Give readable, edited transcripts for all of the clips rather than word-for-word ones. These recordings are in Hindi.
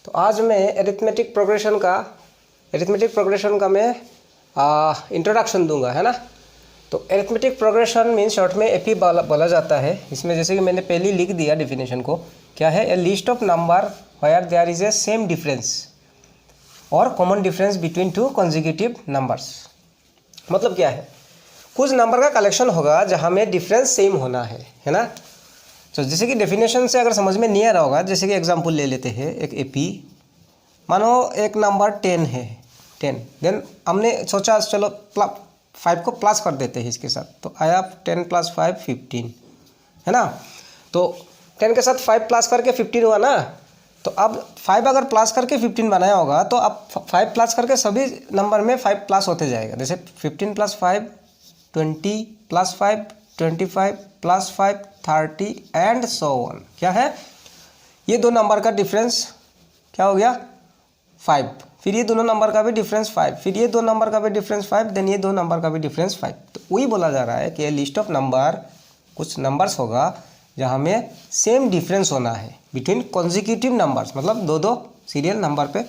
तो आज मैं एरिथमेटिक प्रोग्रेशन का मैं इंट्रोडक्शन दूंगा, है ना। तो एरिथमेटिक प्रोग्रेशन मीन शॉर्ट में एपी बोला जाता है। इसमें जैसे कि मैंने पहले लिख दिया डिफिनेशन को, क्या है, a list of number where there is a same difference और common difference between two consecutive numbers. मतलब क्या है, कुछ नंबर का कलेक्शन होगा जहाँ में डिफरेंस सेम होना है ना। तो जैसे कि डेफिनेशन से अगर समझ में नहीं आ रहा होगा, जैसे कि एग्जांपल ले लेते हैं एक एपी। मानो एक नंबर 10 है, 10, देन हमने सोचा चलो 5 को प्लस कर देते हैं इसके साथ, तो आया 10 + 5 15, है ना। तो 10 के साथ 5 प्लस करके 15 हुआ ना। तो अब 5 अगर प्लस करके 15 बनाया होगा तो अब 5 प्लस करके सभी नंबर में 5 प्लस होते जाएगा। जैसे 15 + 5 20 + 5 25 + 5 30 एंड सो ऑन। क्या है, ये दो नंबर का डिफरेंस क्या हो गया 5, फिर ये दोनों नंबर का भी डिफरेंस 5, फिर ये दो नंबर का भी डिफरेंस 5, देन ये दो नंबर का भी डिफरेंस 5। तो वही बोला जा रहा है कि लिस्ट ऑफ नंबर, कुछ नंबर्स होगा जहाँ में सेम डिफरेंस होना है बिटवीन कॉन्जिक्यूटिव नंबर्स, मतलब दो दो सीरियल नंबर पे।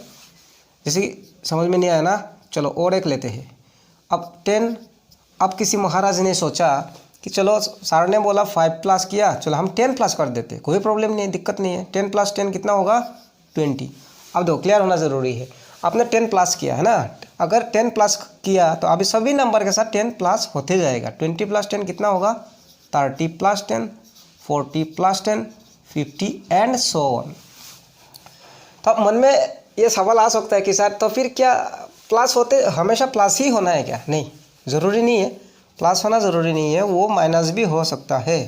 जैसे कि समझ में नहीं आया ना, चलो और एक लेते हैं। अब 10, अब किसी महाराज ने सोचा कि चलो सर ने बोला 5 प्लस किया, चलो हम 10 प्लस कर देते, कोई प्रॉब्लम नहीं है, दिक्कत नहीं है। 10 + 10 कितना होगा 20। अब दो क्लियर होना ज़रूरी है, आपने 10 प्लस किया है ना। अगर 10 प्लस किया तो अभी सभी नंबर के साथ 10 प्लस होते जाएगा। 20 + 10 कितना होगा 30 + 10 40 + 10 50 एंड सो ऑन। तो अब मन में ये सवाल आ सकता है कि सर तो फिर क्या प्लस होते हमेशा प्लस ही होना है क्या? नहीं, ज़रूरी नहीं है, प्लस होना ज़रूरी नहीं है, वो माइनस भी हो सकता है।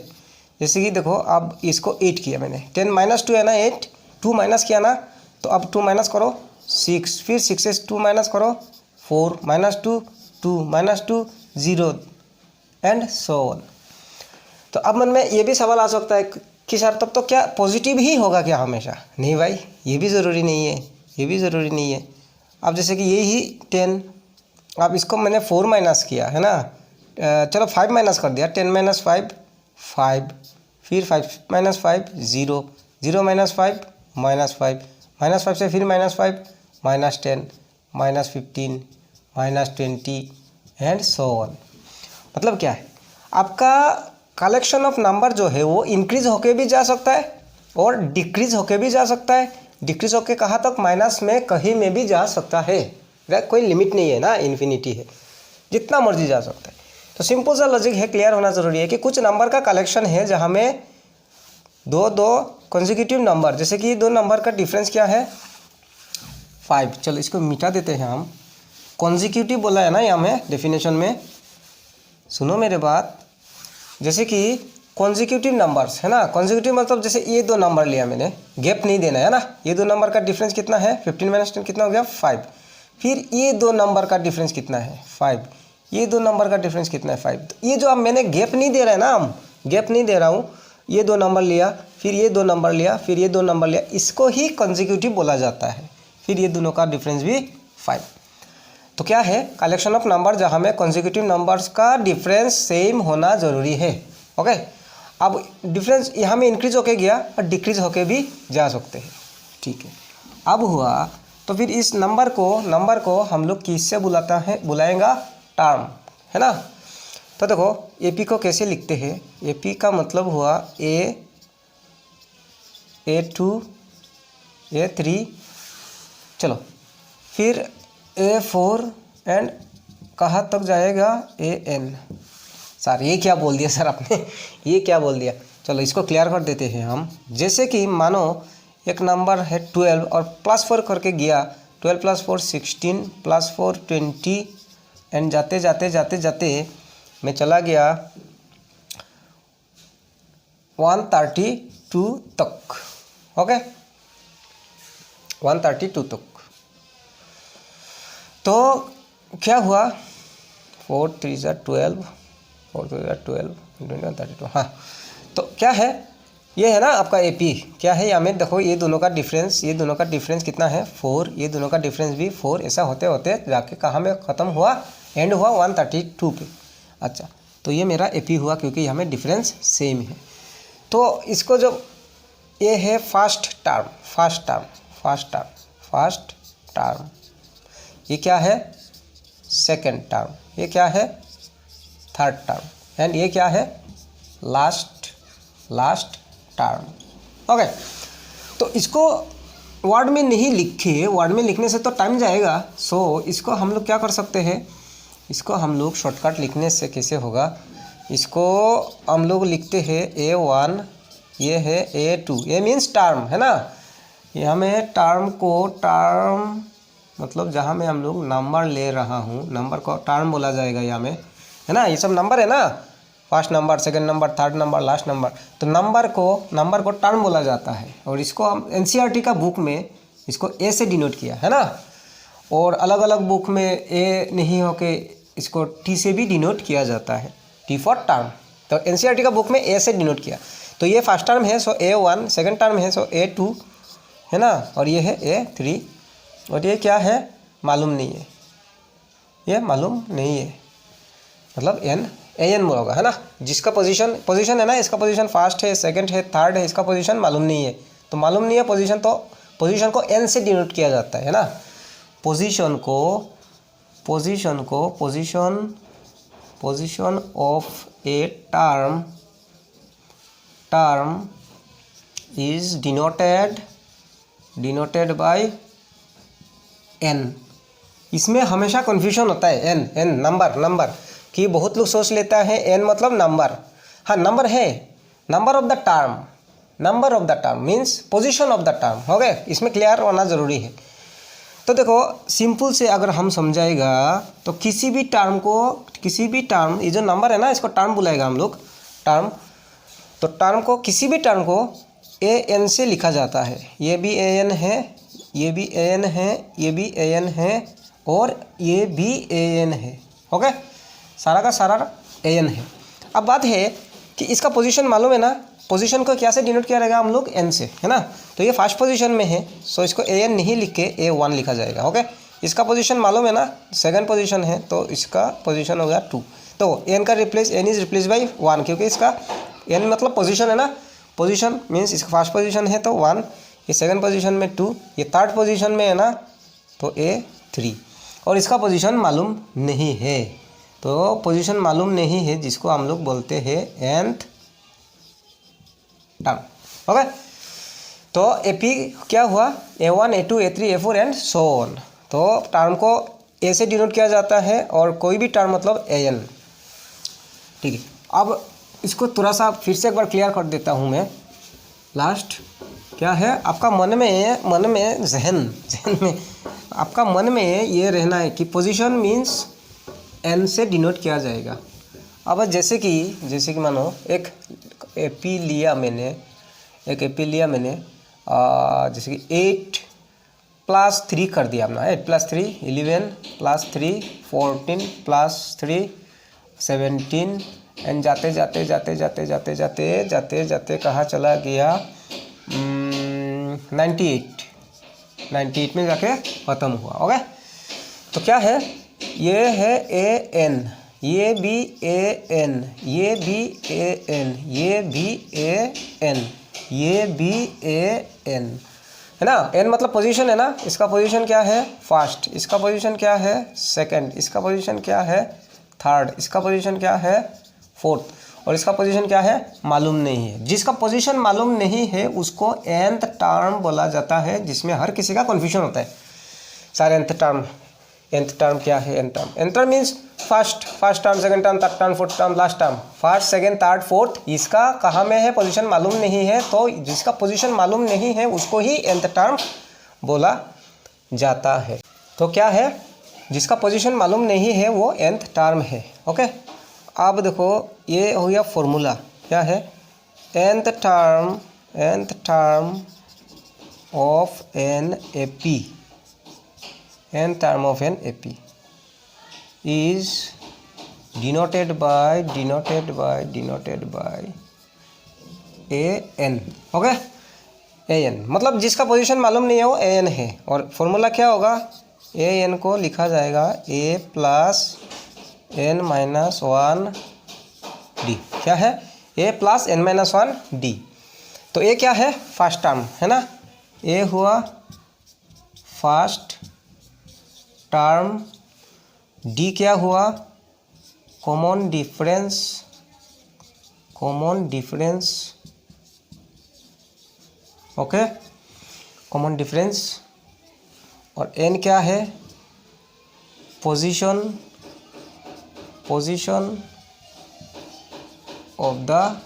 जैसे कि देखो, अब इसको 8 किया मैंने, 10 - 2 है ना 8, 2 माइनस किया ना, तो अब 2 माइनस करो 6, फिर 6 से 2 माइनस करो 4 - 2 2 - 2 0 एंड सो ऑन। तो अब मन में ये भी सवाल आ सकता है कि सर तब तो क्या पॉजिटिव ही होगा क्या हमेशा? नहीं भाई, ये भी ज़रूरी नहीं है, ये भी ज़रूरी नहीं है। अब जैसे कि यही 10, अब इसको मैंने 4 माइनस किया है ना, चलो 5 माइनस कर दिया, 10 - 5 5, फिर 5 - 5 0 0 - 5 -5 -5 से फिर -5 -10 -15 -20 एंड सो ऑन। मतलब क्या है, आपका कलेक्शन ऑफ नंबर जो है वो इंक्रीज होके भी जा सकता है और डिक्रीज होके भी जा सकता है। डिक्रीज होके कहाँ तक, माइनस में कहीं में भी जा सकता है, कोई लिमिट नहीं है ना, इन्फिनिटी है, जितना मर्जी जा सकता है। तो सिंपल सा लॉजिक है, क्लियर होना ज़रूरी है कि कुछ नंबर का कलेक्शन है जहाँ में दो कॉन्जिक्यूटिव नंबर, जैसे कि दो नंबर का डिफरेंस क्या है 5, चलो इसको मिटा देते हैं हम। कॉन्जिक्यूटिव बोला है ना यहाँ में डेफिनेशन में, सुनो मेरे बात। जैसे कि कॉन्जिक्यूटिव नंबर्स है ना, कॉन्जिक्यूटिव मतलब जैसे ये दो नंबर लिया मैंने, गैप नहीं देना है ना। ये दो नंबर का डिफरेंस कितना है 15 - 10 कितना हो गया 5, फिर ये दो नंबर का डिफरेंस कितना है 5, ये दो नंबर का डिफरेंस कितना है 5। तो ये जो अब मैंने गैप नहीं दे रहा है ना, हम गैप नहीं दे रहा हूँ, ये दो नंबर लिया, फिर ये दो नंबर लिया, फिर ये दो नंबर लिया, इसको ही कॉन्जिक्यूटिव बोला जाता है। फिर ये दोनों का डिफरेंस भी 5। तो क्या है, कलेक्शन ऑफ नंबर जहाँ में कॉन्जिक्यूटिव नंबर्स का डिफरेंस सेम होना ज़रूरी है। ओके, अब डिफरेंस यहाँ में इंक्रीज होके गया और डिक्रीज होके भी जा सकते हैं, ठीक है। अब हुआ तो फिर इस नंबर को हम लोग किससे बुलाएंगा टर्म, है ना। तो देखो एपी को कैसे लिखते हैं, एपी का मतलब हुआ A2 A3, चलो फिर A4 एंड कहाँ तक जाएगा AN। सर ये क्या बोल दिया सर आपने, ये क्या बोल दिया? चलो इसको क्लियर कर देते हैं हम। जैसे कि मानो एक नंबर है 12 और +4 करके गया, 12 + 4 16 + 4 20 एंड जाते जाते मैं चला गया 132 तक। ओके, 132 तक। तो क्या हुआ 4 × 3 = 12 4 × 3 = 12 21 32। हाँ, तो क्या है, ये है ना आपका एपी। क्या है यहाँ में देखो, ये दोनों का डिफरेंस कितना है 4, ये दोनों का डिफरेंस भी 4। ऐसा होते होते जाके कहाँ में ख़त्म हुआ, एंड हुआ 132 पे। अच्छा, तो ये मेरा एपी हुआ क्योंकि यहाँ में डिफरेंस सेम है। तो इसको जो ये है फर्स्ट टर्म फर्स्ट टर्म, ये क्या है सेकेंड टर्म, ये क्या है थर्ड टर्म, एंड ये क्या है लास्ट टर्म। ओके, तो इसको वर्ड में नहीं लिखे, वर्ड में लिखने से तो टाइम जाएगा। सो इसको हम लोग क्या कर सकते हैं, इसको हम लोग शॉर्टकट लिखने से कैसे होगा, इसको हम लोग लिखते हैं A1, ये है A2, ये मीन्स टर्म है ना। ये हमें टर्म को, टर्म मतलब जहाँ में हम लोग नंबर ले रहा हूँ, नंबर को टर्म बोला जाएगा यहाँ में, है ना। ये सब नंबर है ना, first number, second number, third number, last number. तो नंबर को टर्म बोला जाता है, और इसको हम NCERT का बुक में इसको A से डिनोट किया है ना, और अलग अलग बुक में A नहीं होके इसको T से भी डिनोट किया जाता है, T फॉर टर्म। तो NCERT का बुक में A से डिनोट किया। तो ये फर्स्ट टर्म है सो A1, सेकंड टर्म है सो A2 है ना, और ये है A3, और ये क्या है मालूम नहीं है, ये मालूम नहीं है, मतलब AN होगा है ना। जिसका पोजीशन है ना, इसका पोजीशन फर्स्ट है, सेकंड है, थर्ड है, इसका पोजीशन मालूम नहीं है। तो मालूम नहीं है पोजीशन, तो पोजीशन को N से डिनोट किया जाता है ना। Position of a term is denoted by N। इसमें हमेशा कन्फ्यूजन होता है, N नंबर कि बहुत लोग सोच लेता है N मतलब नंबर। हाँ नंबर है, number of the term means position of the term, हो गए, इसमें क्लियर होना ज़रूरी है। तो देखो सिंपल से अगर हम समझाएगा तो किसी भी टर्म, ये जो नंबर है ना इसको टर्म बुलाएगा हम लोग, टर्म। तो किसी भी टर्म को AN से लिखा जाता है। ये भी AN है, ये भी AN है, ये भी AN है, और ये भी AN है, ओके, सारा का सारा AN है। अब बात है कि इसका पोजीशन मालूम है ना, पोजीशन को क्या से डिनोट किया रहेगा हम लोग N से, है ना। तो ये फर्स्ट पोजीशन में है, सो इसको AN नहीं लिख के A1 लिखा जाएगा, ओके। इसका पोजीशन मालूम है ना, सेकंड पोजीशन है, तो इसका पोजीशन हो गया 2। तो N इज रिप्लेस बाई 1, क्योंकि इसका N मतलब पोजीशन है ना, पोजीशन मीन्स इसका फर्स्ट पोजीशन है तो 1, ये सेकंड पोजीशन में 2, ये थर्ड पोजीशन में है ना तो A3, और इसका पोजीशन मालूम नहीं है। तो पोजीशन मालूम नहीं है जिसको हम लोग बोलते हैं nth टर्म, ओके। तो AP क्या हुआ, A1, A2, A3, A4 and so on. तो टर्म को A से डिनोट किया जाता है, और कोई भी टर्म मतलब AN, ठीक है। अब इसको थोड़ा सा फिर से एक बार क्लियर कर देता हूँ मैं। लास्ट क्या है आपका मन में जहन में आपका मन में ये रहना है कि पोजीशन मीन्स N से डिनोट किया जाएगा। अब जैसे कि मानो एक AP लिया मैंने, जैसे कि 8 + 3 कर दिया अपना, 8 + 3 11 + 3 14 + 3 17, एंड जाते कहाँ चला गया 98 में जाके ख़त्म हुआ, ओके। तो क्या है, ये है AN, ये भी AN, ये भी AN, ये भी AN, ये भी AN, है ना। N मतलब पोजीशन है ना, इसका पोजीशन क्या है फर्स्ट, इसका पोजीशन क्या है सेकंड, इसका पोजीशन क्या है थर्ड, इसका पोजीशन क्या है फोर्थ, और इसका पोजीशन क्या है मालूम नहीं है। जिसका पोजीशन मालूम नहीं है उसको nth टर्म बोला जाता है, जिसमें हर किसी का कन्फ्यूजन होता है। सारे nth टर्म क्या है, nth term means first term, second term, third term, fourth term, last term, first second third fourth, इसका कहाँ में है पोजीशन मालूम नहीं है। तो जिसका पोजीशन मालूम नहीं है उसको ही nth टर्म बोला जाता है। तो क्या है, जिसका पोजीशन मालूम नहीं है वो nth टर्म है, ओके। अब देखो ये हो गया फॉर्मूला, क्या है nth term of an AP, nth term of an AP is denoted by AN, okay. AN मतलब जिसका पोजीशन मालूम नहीं है वो AN है, और फॉर्मूला क्या होगा, AN को लिखा जाएगा A + n - 1 D, क्या है A + n - 1 D। तो ये क्या है फर्स्ट टर्म है ना, A हुआ फर्स्ट टर्म, डी क्या हुआ, common difference, okay, common difference, और एन क्या है, position of the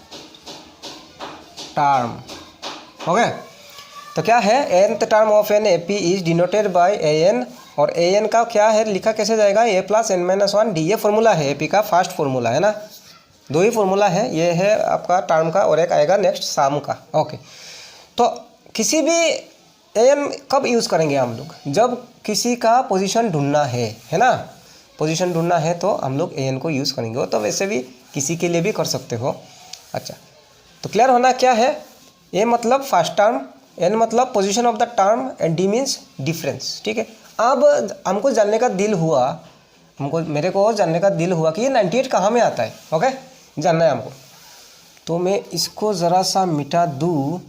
term, okay. तो क्या है, nth term of an AP is denoted by an, और an का क्या है, लिखा कैसे जाएगा, a plus n minus one D. ये फॉर्मूला है एपी का, फर्स्ट फॉर्मूला है ना, दो ही फॉर्मूला है, ये है आपका टर्म का और एक आएगा नेक्स्ट सम का, ओके। तो किसी भी an कब यूज़ करेंगे हम लोग, जब किसी का पोजीशन ढूंढना है ना, पोजीशन ढूंढना है तो हम लोग an को यूज़ करेंगे। तो वैसे भी किसी के लिए भी कर सकते हो। अच्छा, तो क्लियर होना क्या है, a मतलब फर्स्ट टर्म, n मतलब position of the term, and d means difference, ठीक है। अब हमको जानने का दिल हुआ, मेरे को जानने का दिल हुआ कि ये 98 कहाँ में आता है, ओके, जानना है हमको। तो मैं इसको ज़रा सा मिटा दूँ,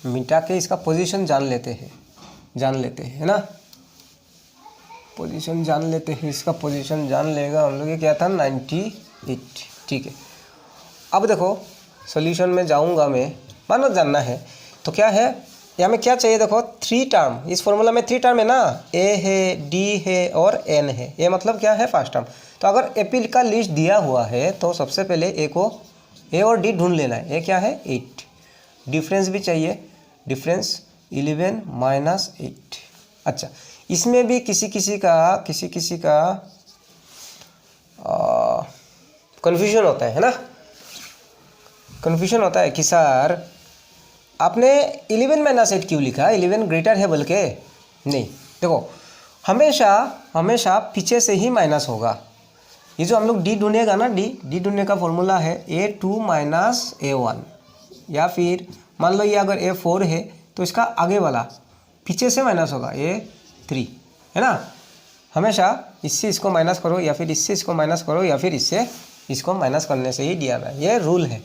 मिटा के इसका पोजीशन जान लेते हैं है ना, पोजीशन जान लेते हैं, इसका पोजीशन जान लेगा हम लोग। ये क्या था, 98, ठीक है। अब देखो सॉल्यूशन में जाऊंगा मैं, मानो जानना है तो क्या है, यहाँ में क्या चाहिए, देखो 3 टर्म, इस फॉर्मूला में 3 टर्म है ना, ए है, डी है और एन है। ये मतलब क्या है, फर्स्ट टर्म। तो अगर एपी का लिस्ट दिया हुआ है तो सबसे पहले ए और डी ढूंढ लेना है। ये क्या है, 8, डिफरेंस भी चाहिए, डिफरेंस 11 माइनस 8। अच्छा, इसमें भी किसी किसी का कन्फ्यूजन होता है ना, कन्फ्यूजन होता है कि सर आपने 11 माइनस 8 क्यों लिखा, 11 ग्रेटर है बोल के। नहीं, देखो हमेशा पीछे से ही माइनस होगा। ये जो हम लोग डी ढूंढेगा ना, डी ढूंढने का फॉर्मूला है A2 माइनस A1, या फिर मान लो ये अगर A4 है तो इसका आगे वाला पीछे से माइनस होगा A3, है ना। हमेशा इससे इसको माइनस करो, या फिर इससे इसको माइनस करो, या फिर इससे इसको माइनस करने से ही दिया है, ये रूल है,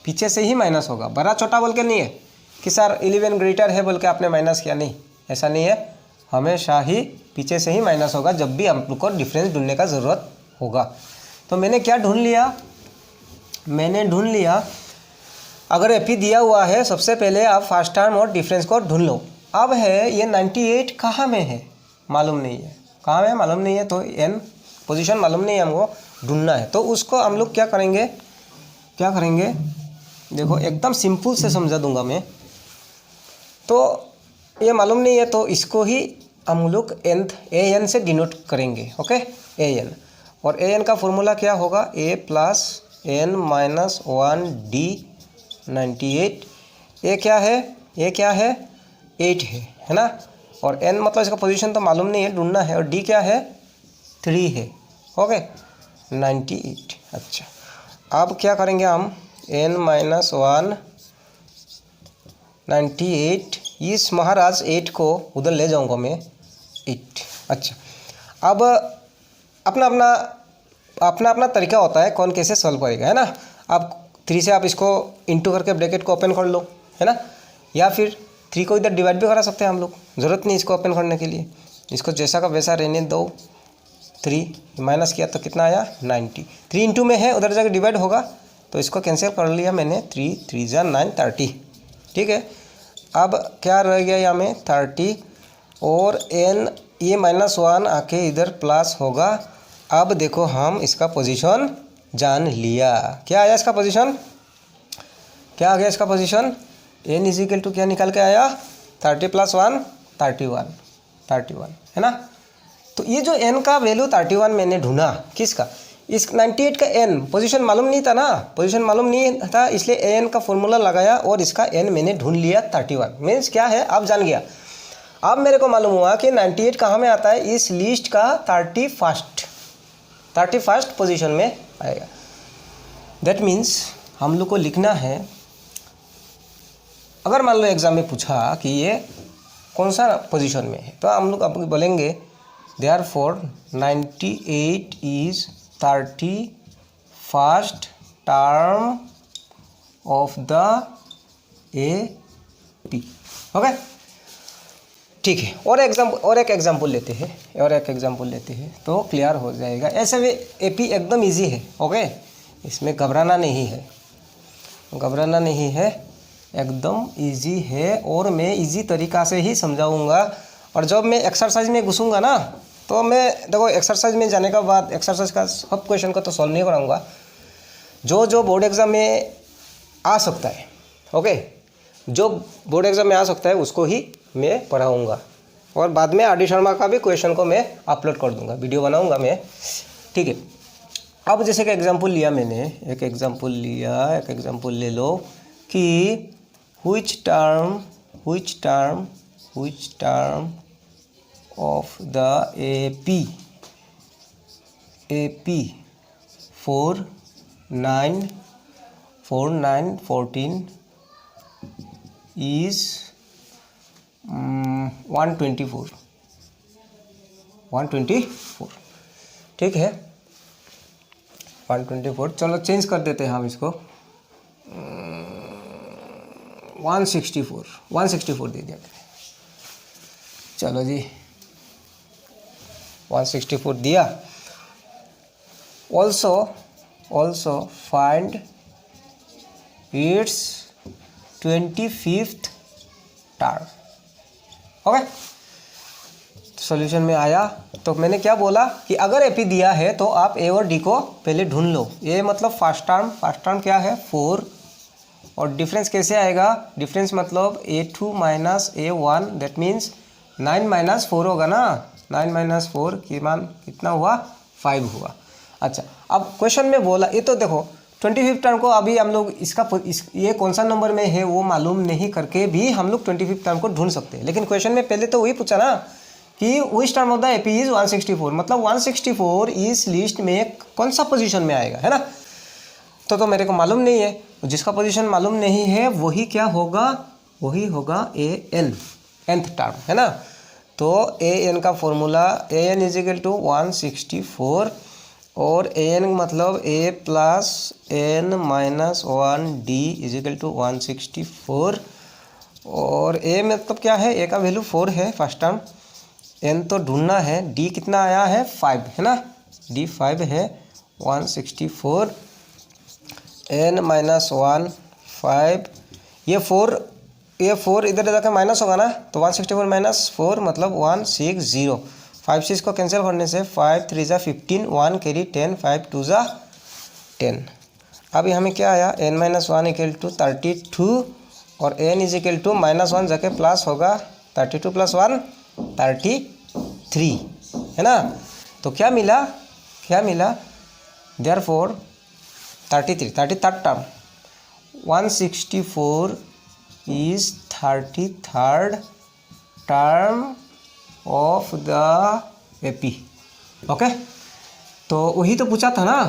पीछे से ही माइनस होगा। बड़ा छोटा बोल के नहीं है कि सर 11 ग्रेटर है बोल के आपने माइनस किया, नहीं, ऐसा नहीं है, हमेशा ही पीछे से ही माइनस होगा जब भी हम लोग को डिफरेंस ढूंढने का ज़रूरत होगा। तो मैंने क्या ढूंढ लिया, मैंने ढूंढ लिया, अगर एपी दिया हुआ है सबसे पहले आप फर्स्ट टर्म और डिफरेंस को ढूंढ लो। अब है ये 98 कहाँ में है, मालूम नहीं है, कहाँ में मालूम नहीं है, तो एन पोजीशन मालूम नहीं है, हमको ढूंढना है। तो उसको हम लोग क्या करेंगे, देखो एकदम सिंपल से समझा दूंगा मैं। तो ये मालूम नहीं है तो इसको ही हम लोग an से डिनोट करेंगे, ओके, an। और an का फॉर्मूला क्या होगा, a plus n minus 1 D 98। ये क्या है 8 है ना, और n मतलब इसका पोजीशन तो मालूम नहीं है, ढूंढना है, और d क्या है 3 है, ओके, 98। अच्छा, अब क्या करेंगे हम, n माइनस 1 98, इस महाराज 8 को उधर ले जाऊंगा मैं 8। अच्छा, अब अपना तरीका होता है कौन कैसे सॉल्व करेगा, है ना। अब 3 से आप इसको इंटू करके ब्रैकेट को ओपन कर लो, है ना, या फिर 3 को इधर डिवाइड भी करा सकते हैं हम लोग, ज़रूरत नहीं इसको ओपन करने के लिए, इसको जैसा का वैसा रहने दो। 3 माइनस किया तो कितना आया 90, 3 इंटू में है, उधर जाकर डिवाइड होगा, तो इसको कैंसिल कर लिया मैंने, 3 3 जा 9 30, ठीक है। अब क्या रह गया यहाँ में 30, और n ये -1 आके इधर प्लस होगा। अब देखो हम इसका पोजीशन जान लिया, क्या आया इसका पोजीशन, क्या आ गया इसका पोजीशन, n इजिकल टू क्या निकाल के आया 30 + 1 31, है ना। तो ये जो n का वैल्यू 31 मैंने ढूंढा, किसका, इस 98 का n पोजीशन मालूम नहीं था ना, पोजीशन मालूम नहीं था, इसलिए an का फॉर्मूला लगाया और इसका n मैंने ढूंढ लिया 31। मीन्स क्या है, अब जान गया। अब मेरे को मालूम हुआ कि 98 कहाँ में आता है, इस लिस्ट का 31st पोजीशन में आएगा। दैट मीन्स हम लोग को लिखना है, अगर मान लो एग्जाम में पूछा कि ये कौन सा पोजीशन में है, तो हम लोग अब बोलेंगे therefore 98 is 31st term of the AP, okay. ठीक है, और एक एग्जाम्पल लेते हैं तो क्लियर हो जाएगा। ऐसे में एपी एकदम इजी है। ओके, इसमें घबराना नहीं है, एकदम इजी है, और मैं इजी तरीक़ा से ही समझाऊंगा। और जब मैं एक्सरसाइज में घुसूंगा ना, तो मैं देखो एक्सरसाइज में जाने का बाद एक्सरसाइज का सब क्वेश्चन को तो सॉल्व नहीं कराऊंगा, जो बोर्ड एग्ज़ाम में आ सकता है। ओके, जो बोर्ड एग्ज़ाम में आ सकता है उसको ही मैं पढ़ाऊंगा, और बाद में आर डी शर्मा का भी क्वेश्चन को मैं अपलोड कर दूंगा, वीडियो बनाऊंगा मैं। ठीक है, अब जैसे कि एग्जांपल लिया मैंने, एक एग्जांपल ले लो कि which term of the AP 4, 9, 14 is 124। ठीक है, 124। चलो चेंज कर देते हैं हम इसको, 164 दे दिया। चलो जी, 164 दिया। Also find its 25th term. Okay, solution में आया तो मैंने क्या बोला कि अगर एपी दिया है तो आप ए और डी को पहले ढूंढ लो। ए मतलब फर्स्ट टर्म क्या है 4, और डिफरेंस कैसे आएगा, डिफरेंस मतलब A2 minus A1, that means 9 minus 4 होगा ना, 9 माइनस 4 की मान कितना हुआ, 5 हुआ। अच्छा, अब क्वेश्चन में बोला, ये तो देखो 25th टर्म को अभी हम लोग ये कौन सा नंबर में है वो मालूम नहीं करके भी हम लोग 25th टर्म को ढूंढ सकते हैं। लेकिन क्वेश्चन में पहले तो वही पूछा ना कि which term of the AP is 164, मतलब 164 इस लिस्ट में कौन सा पोजीशन में आएगा, है ना। तो मेरे को मालूम नहीं है, जिसका पोजीशन मालूम नहीं है वही क्या होगा, वही होगा AN, nth टर्म, है ना। तो AN का formula, AN is equal to 164, और AN मतलब A plus N minus 1D is equal to 164, और A मतलब क्या है, A का वैल्यू 4 है फर्स्ट टर्म, N तो ढूंढना है, D कितना आया है 5, है ना, D 5 है, 164 N माइनस 1 5, ये 4 इधर जाकर माइनस होगा ना, तो 164 माइनस 4 मतलब 160, 5 से इसको कैंसिल करने से 5 3 जा 15, 1 कैरी 10, 5 2 जा 10। अभी हमें क्या आया, n माइनस 1 इक्वल टू 32, और n is equal to minus 1 जाके प्लस होगा, 32 प्लस 1 33, है ना। तो क्या मिला, therefore 33rd term, 164 is 33rd term of the AP. Okay, तो वही तो पूछा था ना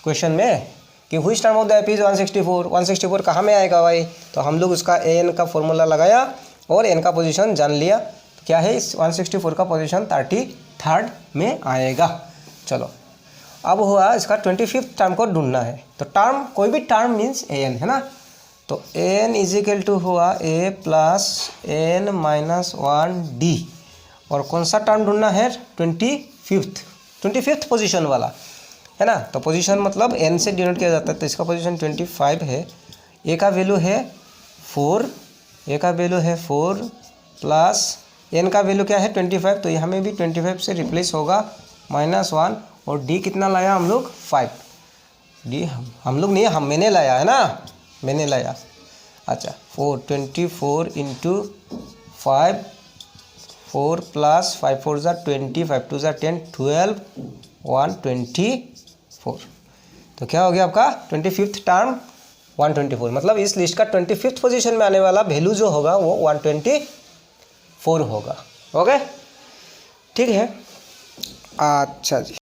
क्वेश्चन में कि which term of the AP is 164 कहाँ में आएगा भाई, तो हम लोग उसका AN का फॉर्मूला लगाया और N का पोजीशन जान लिया, तो क्या है इस 164 का पोजीशन 33rd में आएगा। चलो, अब हुआ इसका 25th टर्म को ढूंढना है, तो टर्म कोई भी टर्म मीन्स AN, है ना। तो AN इज इक्वल टू हुआ A plus N minus 1D, और कौन सा टर्म ढूंढना है, 25th पोजीशन वाला, है ना। तो पोजीशन मतलब N से डिनोट किया जाता है, तो इसका पोजीशन 25 है, A का वैल्यू है 4, प्लस N का वैल्यू क्या है 25, तो यहाँ में भी 25 से रिप्लेस होगा -1, और D कितना लाया हम लोग 5, D हम लोग नहीं, मैंने लाया, है ना, मैंने लाया। अच्छा, 24 इंटू 5, 4 प्लस 5 4 ज़ा 20, 5 2 ज़ा 10, 12, 124। तो क्या हो गया आपका 25th टर्म 124, मतलब इस लिस्ट का 25th पोजीशन में आने वाला वैल्यू जो होगा वो 124 होगा। ओके, ठीक है, अच्छा जी।